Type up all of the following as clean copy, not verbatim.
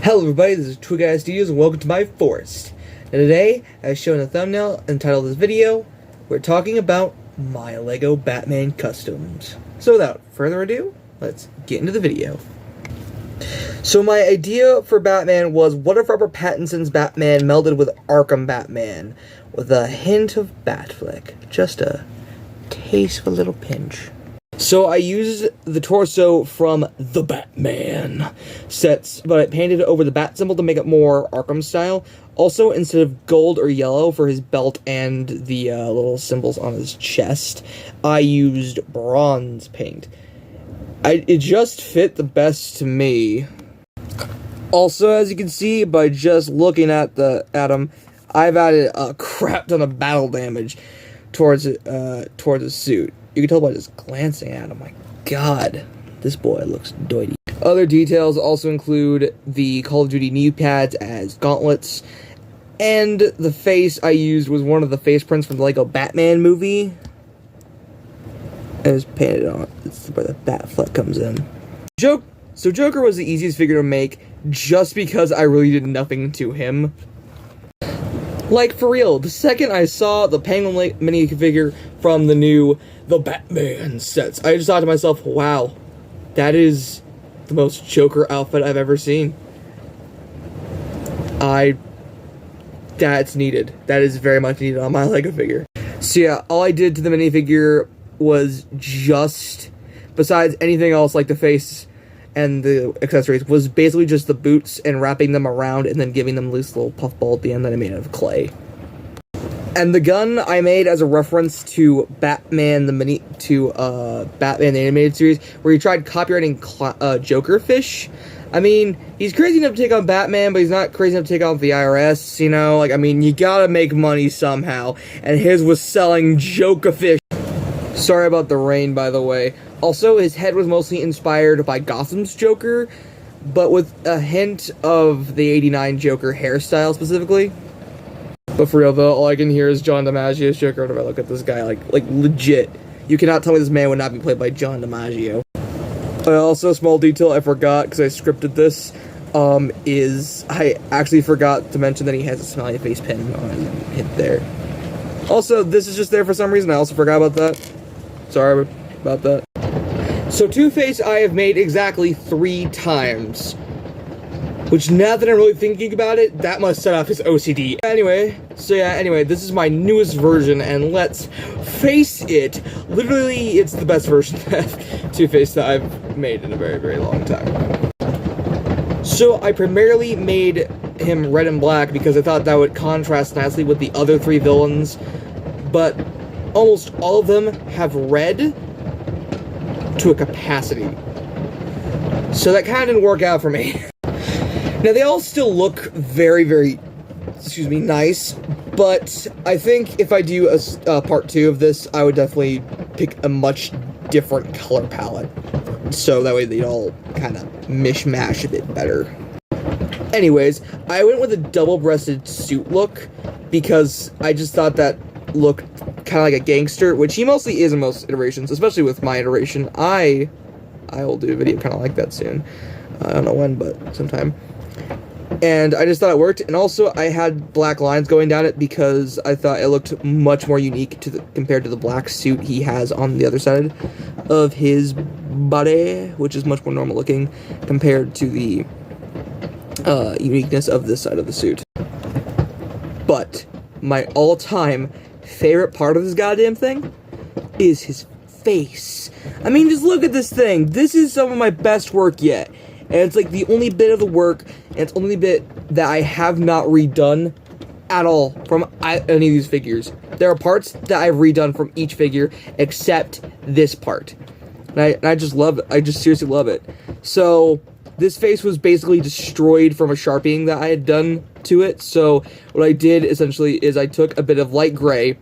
Hello everybody, this is Twig Studios and welcome to my forest. And today, as shown in the thumbnail and title of this video, we're talking about my LEGO Batman customs. So without further ado, let's get into the video. So my idea for Batman was, what if Robert Pattinson's Batman melded with Arkham Batman, with a hint of Batfleck, just a tasteful little pinch. So I used the torso from the Batman sets, but I painted over the bat symbol to make it more Arkham style. Also, instead of gold or yellow for his belt and the little symbols on his chest, I used bronze paint. It just fit the best to me. Also, as you can see, by just looking at him, I've added a crap ton of battle damage towards the suit. You can tell by just glancing at him. My God, this boy looks doity. Other details also include the Call of Duty knee pads as gauntlets, and the face I used was one of the face prints from the LEGO Batman movie. It was painted on. It's where the Batfleck comes in. So Joker was the easiest figure to make, just because I really did nothing to him. Like, for real, the second I saw the Penguin minifigure from the Batman sets, I just thought to myself, wow, that is the most Joker outfit I've ever seen. That's needed. That is very much needed on my LEGO figure. So yeah, all I did to the minifigure was just, besides anything else like the face and the accessories, was basically just the boots and wrapping them around and then giving them loose little puffball at the end that I made out of clay. And the gun I made as a reference to Batman Batman the Animated Series, where he tried copyrighting Joker fish. I mean, he's crazy enough to take on Batman, but he's not crazy enough to take on the IRS, you know? Like, I mean, you gotta make money somehow, and his was selling Joker fish. Sorry about the rain, by the way. Also, his head was mostly inspired by Gotham's Joker, but with a hint of the '89 Joker hairstyle specifically. But for real though, all I can hear is John DiMaggio's Joker whenever I look at this guy. Like legit. You cannot tell me this man would not be played by John DiMaggio. Also, a small detail I forgot, because I scripted this, is I actually forgot to mention that he has a smiley face pin on his hip there. Also, this is just there for some reason. I also forgot about that. Sorry about that. So Two-Face I have made exactly 3 times. Which, now that I'm really thinking about it, that must set off his OCD. Anyway, this is my newest version, and let's face it, literally, it's the best version of Two-Face that I've made in a very, very long time. So, I primarily made him red and black because I thought that would contrast nicely with the other 3 villains, but almost all of them have red to a capacity. So that kind of didn't work out for me. Now, they all still look very, very, nice, but I think if I do a part 2 of this, I would definitely pick a much different color palette, so that way they all kind of mishmash a bit better. Anyways, I went with a double-breasted suit look, because I just thought that looked kind of like a gangster, which he mostly is in most iterations, especially with my iteration. I will do a video kind of like that soon. I don't know when, but sometime. And I just thought it worked, and also I had black lines going down it because I thought it looked much more unique compared to the black suit he has on the other side of his body, which is much more normal looking compared to the uniqueness of this side of the suit. But my all-time favorite part of this goddamn thing is his face. I mean, just look at this thing. This is some of my best work yet. And it's like the only bit of the work, and it's only bit that I have not redone at all from any of these figures. There are parts that I've redone from each figure, except this part. And I just love it. I just seriously love it. So, this face was basically destroyed from a sharpening that I had done to it. So, what I did, essentially, is I took a bit of light gray,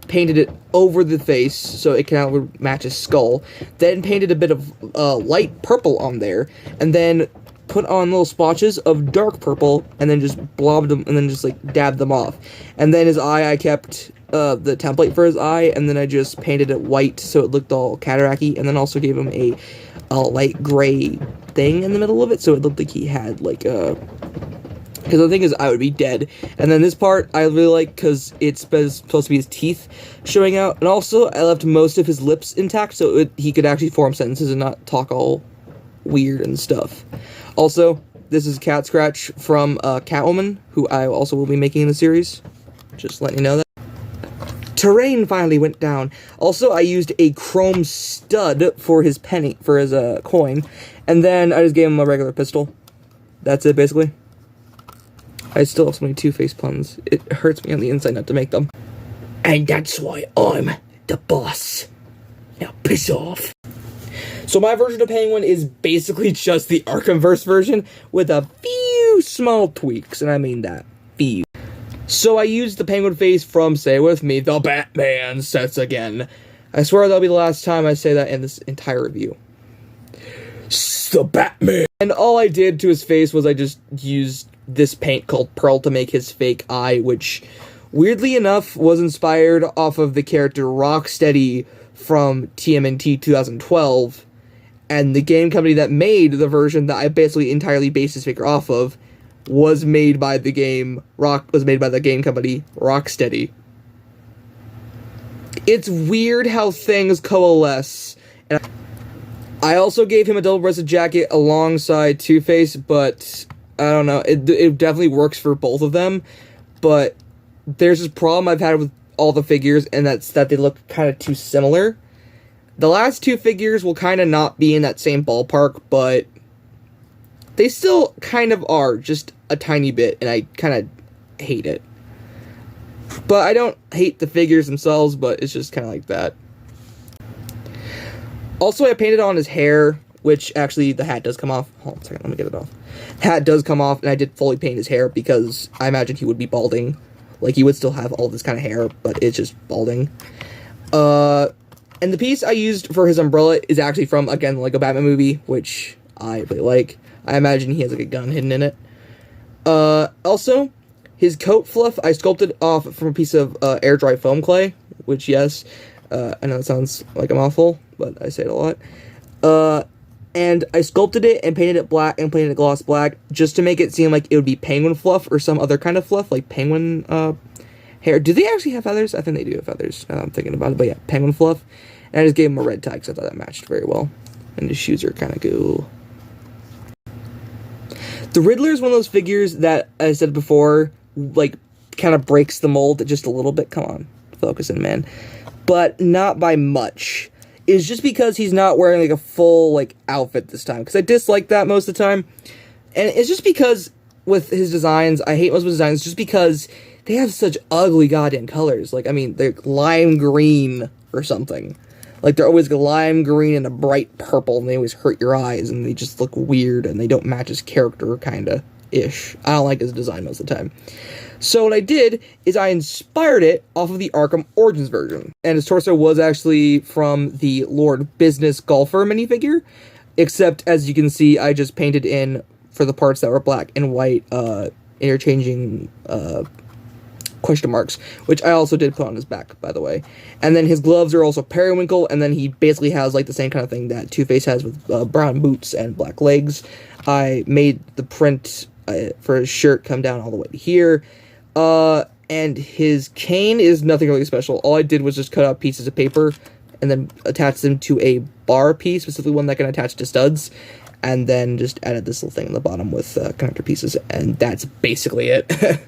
painted it over the face so it kind of match his skull, then painted a bit of light purple on there, and then put on little splotches of dark purple, and then just blobbed them, and then just like dabbed them off. And then his eye, I kept the template for his eye, and then I just painted it white so it looked all cataracty, and then also gave him a light gray thing in the middle of it, so it looked like he had, like, because the thing is, I would be dead. And then this part, I really like, because it's supposed to be his teeth showing out. And also, I left most of his lips intact, so he could actually form sentences and not talk all weird and stuff. Also, this is Cat Scratch from Catwoman, who I also will be making in the series. Just letting you know that. Terrain finally went down. Also, I used a chrome stud for his penny, for his coin. And then I just gave him a regular pistol. That's it, basically. I still have so many Two-Face puns. It hurts me on the inside not to make them. And that's why I'm the boss. Now piss off. So my version of Penguin is basically just the Arkhamverse version with a few small tweaks, and I mean that. Few. So I used the Penguin face from, say it with me, the Batman sets again. I swear that'll be the last time I say that in this entire review. The Batman. And all I did to his face was I just used this paint called Pearl to make his fake eye, which, weirdly enough, was inspired off of the character Rocksteady from TMNT 2012, and the game company that made the version that I basically entirely based his figure off of was made by the game company Rocksteady. It's weird how things coalesce. And I also gave him a double-breasted jacket alongside Two-Face, but I don't know, it definitely works for both of them, but there's this problem I've had with all the figures, and that's that they look kind of too similar. The last two figures will kind of not be in that same ballpark, but they still kind of are, just a tiny bit, and I kind of hate it. But I don't hate the figures themselves, but it's just kind of like that. Also, I painted on his hair, which actually the hat does come off. Hold on a second, let me get it off. Hat does come off, and I did fully paint his hair because I imagine he would be balding. Like, he would still have all this kind of hair, but it's just balding. And the piece I used for his umbrella is actually from, again, the Lego Batman movie, which I really like. I imagine he has, like, a gun hidden in it. Also, his coat fluff, I sculpted off from a piece of air-dry foam clay, which, yes, I know it sounds like I'm awful, but I say it a lot. And I sculpted it and painted it black and painted it gloss black just to make it seem like it would be penguin fluff or some other kind of fluff, like penguin hair. Do they actually have feathers? I think they do have feathers, now that I'm thinking about it, but yeah, penguin fluff. And I just gave him a red tie because I thought that matched very well. And his shoes are kind of cool. The Riddler is one of those figures that, as I said before, like, kind of breaks the mold just a little bit. Come on, focus in, man. But not by much. Is just because he's not wearing, like, a full, like, outfit this time. Because I dislike that most of the time. And it's just because with his designs, I hate most of his designs just because they have such ugly goddamn colors. Like, I mean, they're lime green or something. Like, they're always lime green and a bright purple, and they always hurt your eyes, and they just look weird, and they don't match his character, kinda-ish. I don't like his design most of the time. So what I did is I inspired it off of the Arkham Origins version. And his torso was actually from the Lord Business Golfer minifigure. Except, as you can see, I just painted in, for the parts that were black and white, interchanging question marks. Which I also did put on his back, by the way. And then his gloves are also periwinkle, and then he basically has, like, the same kind of thing that Two-Face has with brown boots and black legs. I made the print for his shirt come down all the way to here. And his cane is nothing really special. All I did was just cut out pieces of paper and then attach them to a bar piece, specifically one that can attach to studs, and then just added this little thing in the bottom with connector pieces, and that's basically it.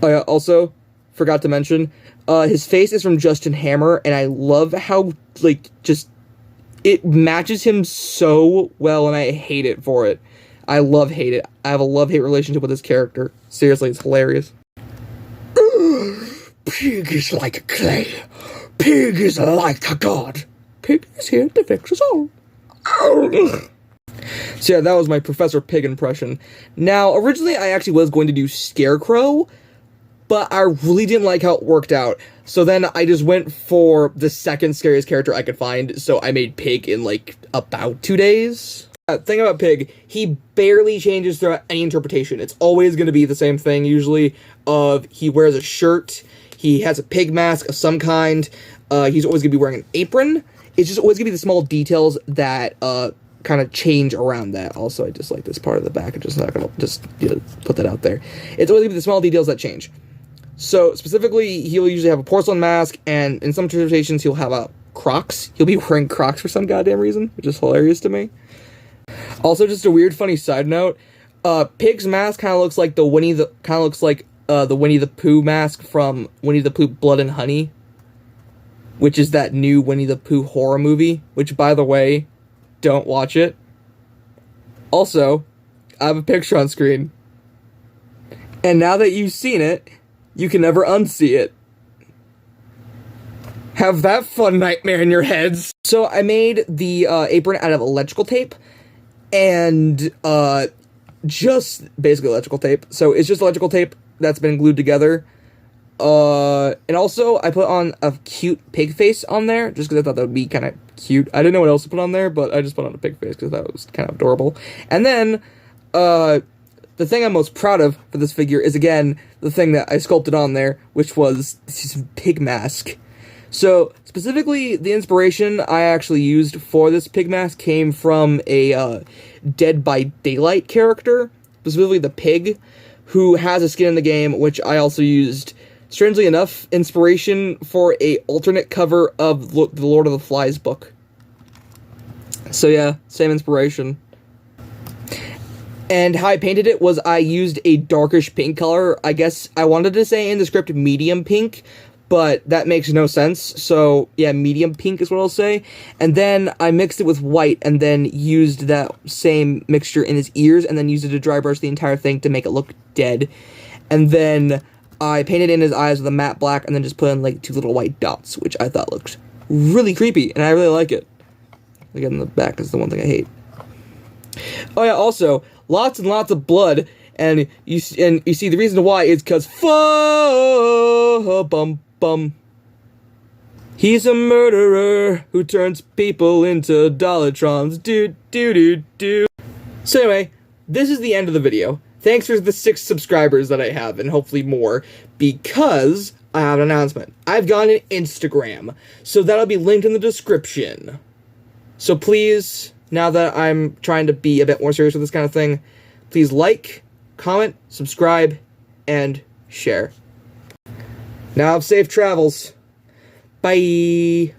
I also forgot to mention, his face is from Justin Hammer, and I love how, like, just, it matches him so well, and I hate it for it. I hate it. I have a love-hate relationship with this character. Seriously, it's hilarious. Pig is like clay. Pig is like a god. Pig is here to fix us all. So yeah, that was my Professor Pig impression. Now, originally I actually was going to do Scarecrow, but I really didn't like how it worked out. So then I just went for the second scariest character I could find, so I made Pig in, like, about 2 days. Thing about Pig, he barely changes throughout any interpretation. It's always going to be the same thing, usually, of he wears a shirt, he has a pig mask of some kind, he's always going to be wearing an apron. It's just always going to be the small details that kind of change around that. Also, I just like this part of the back. I'm just not gonna just put that out there. It's only the small details that change. So specifically, he'll usually have a porcelain mask, and in some interpretations, he'll have a Crocs. He'll be wearing Crocs for some goddamn reason, which is hilarious to me. Also, just a weird, funny side note: Pig's mask kind of looks like the Winnie the Pooh mask from Winnie the Pooh Blood and Honey, which is that new Winnie the Pooh horror movie. Which, by the way, don't watch it. Also, I have a picture on screen, and now that you've seen it, you can never unsee it. Have that fun nightmare in your heads. So I made the apron out of electrical tape, and just basically electrical tape. So it's just electrical tape that's been glued together. And also I put on a cute pig face on there, just because I thought that would be kind of cute. I didn't know what else to put on there, but I just put on a pig face because that was kind of adorable. And then, the thing I'm most proud of for this figure is, again, the thing that I sculpted on there, which was this pig mask. So, specifically, the inspiration I actually used for this pig mask came from a Dead by Daylight character, specifically the pig, who has a skin in the game, which I also used, strangely enough, inspiration for a alternate cover of the Lord of the Flies book. So yeah, same inspiration. And how I painted it was I used a darkish pink color. I guess I wanted to say in the script medium pink, but that makes no sense. So yeah, medium pink is what I'll say. And then I mixed it with white and then used that same mixture in his ears and then used it to dry brush the entire thing to make it look dead. And then I painted in his eyes with a matte black and then just put in like 2 little white dots, which I thought looked really creepy, and I really like it. Again, the back is the one thing I hate. Oh yeah, also, lots and lots of blood, and you see the reason why is because bum. He's a murderer who turns people into Dollatrons. Do. So anyway, this is the end of the video. Thanks for the 6 subscribers that I have, and hopefully more, because I have an announcement. I've got an Instagram, so that'll be linked in the description. So please, now that I'm trying to be a bit more serious with this kind of thing, please like, comment, subscribe, and share. Now have safe travels. Bye.